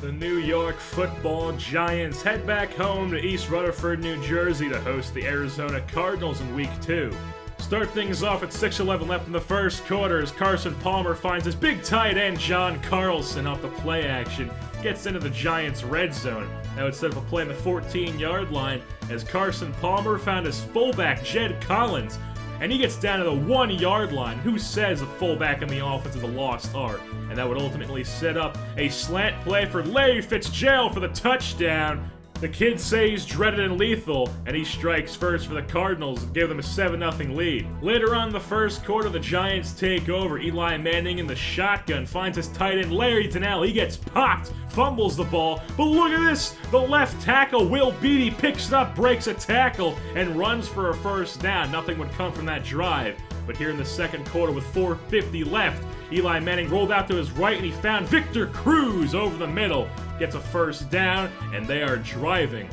The New York Football Giants head back home to East Rutherford, New Jersey to host the Arizona Cardinals in Week 2. Start things off at 6:11 left in the first quarter as Carson Palmer finds his big tight end John Carlson off the play action, gets into the Giants' red zone. That would set up a play on the 14-yard line as Carson Palmer found his fullback Jed Collins, and he gets down to the 1-yard line. Who says a fullback in the offense is a lost art? And that would ultimately set up a slant play for Larry Fitzgerald for the touchdown. The kids say he's dreaded and lethal, and he strikes first for the Cardinals and give them a 7-0 lead. Later on in the first quarter, the Giants take over. Eli Manning in the shotgun finds his tight end Larry Donnell. He gets popped, fumbles the ball, but look at this! The left tackle, Will Beatty, picks it up, breaks a tackle, and runs for a first down. Nothing would come from that drive. But here in the second quarter with 4:50 left, Eli Manning rolled out to his right and he found Victor Cruz over the middle. Gets a first down, and they are driving.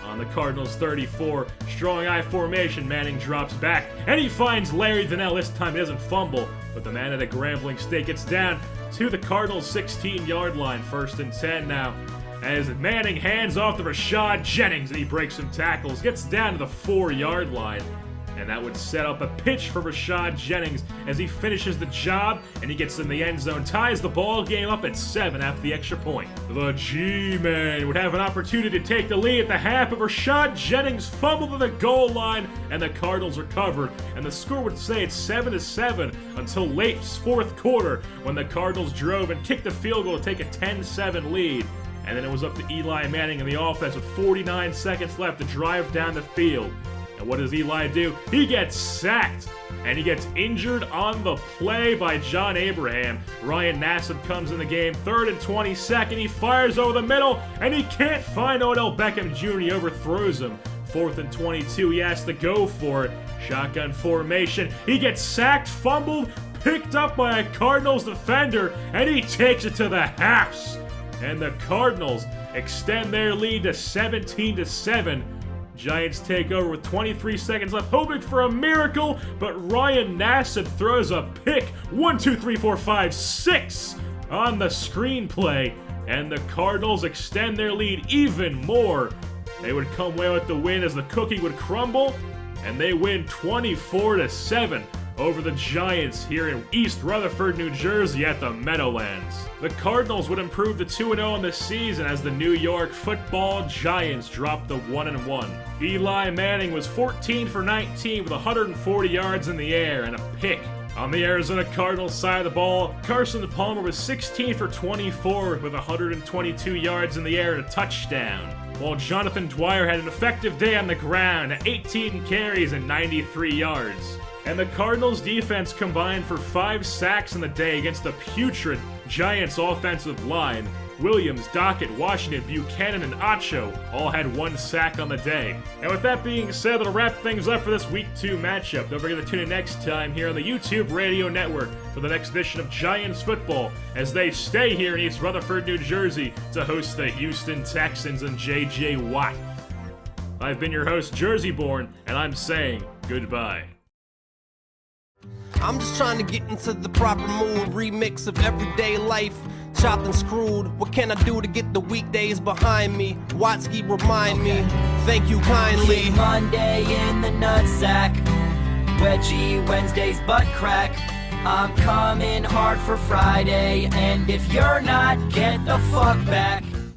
On the Cardinals 34, strong I formation, Manning drops back, and he finds Larry Donnell. This time he doesn't fumble, but the man at a Grambling State gets down to the Cardinals' 16-yard line. 1st and 10 now. As Manning hands off to Rashad Jennings, and he breaks some tackles, gets down to the 4-yard line. And that would set up a pitch for Rashad Jennings as he finishes the job and he gets in the end zone, ties the ball game up at 7 after the extra point. The G-Men would have an opportunity to take the lead at the half, but Rashad Jennings fumbled to the goal line and the Cardinals recovered. And the score would say it's 7-7 until late 4th quarter when the Cardinals drove and kicked the field goal to take a 10-7 lead. And then it was up to Eli Manning in the offense with 49 seconds left to drive down the field. And what does Eli do? He gets sacked, and he gets injured on the play by John Abraham. Ryan Nassib comes in the game, 3rd and 22nd. He fires over the middle, and he can't find Odell Beckham Jr. He overthrows him. 4th and 22. He has to go for it. Shotgun formation. He gets sacked, fumbled, picked up by a Cardinals defender, and he takes it to the house. And the Cardinals extend their lead to 17-7. Giants take over with 23 seconds left, hoping for a miracle, but Ryan Nassib throws a pick. 1, 2, 3, 4, 5, 6 on the screenplay, and the Cardinals extend their lead even more. They would come away with the win as the cookie would crumble, and they win 24-7 over the Giants here in East Rutherford, New Jersey at the Meadowlands. The Cardinals would improve to 2-0 in the season as the New York Football Giants dropped to 1-1. Eli Manning was 14 for 19 with 140 yards in the air and a pick. On the Arizona Cardinals side of the ball, Carson Palmer was 16 for 24 with 122 yards in the air and a touchdown, while Jonathan Dwyer had an effective day on the ground at 18 carries and 93 yards. And the Cardinals defense combined for 5 sacks in the day against the putrid Giants offensive line. Williams, Dockett, Washington, Buchanan, and Acho all had 1 sack on the day. And with that being said, that'll wrap things up for this Week 2 matchup. Don't forget to tune in next time here on the YouTube Radio Network for the next edition of Giants football as they stay here in East Rutherford, New Jersey to host the Houston Texans and J.J. Watt. I've been your host, JerseyBorn, and I'm saying goodbye. I'm just trying to get into the proper mood, remix of everyday life, chopped and screwed. What can I do to get the weekdays behind me? Watsky, remind me, thank you kindly. Monday in the nutsack, wedgie Wednesday's butt crack. I'm coming hard for Friday, and if you're not, get the fuck back.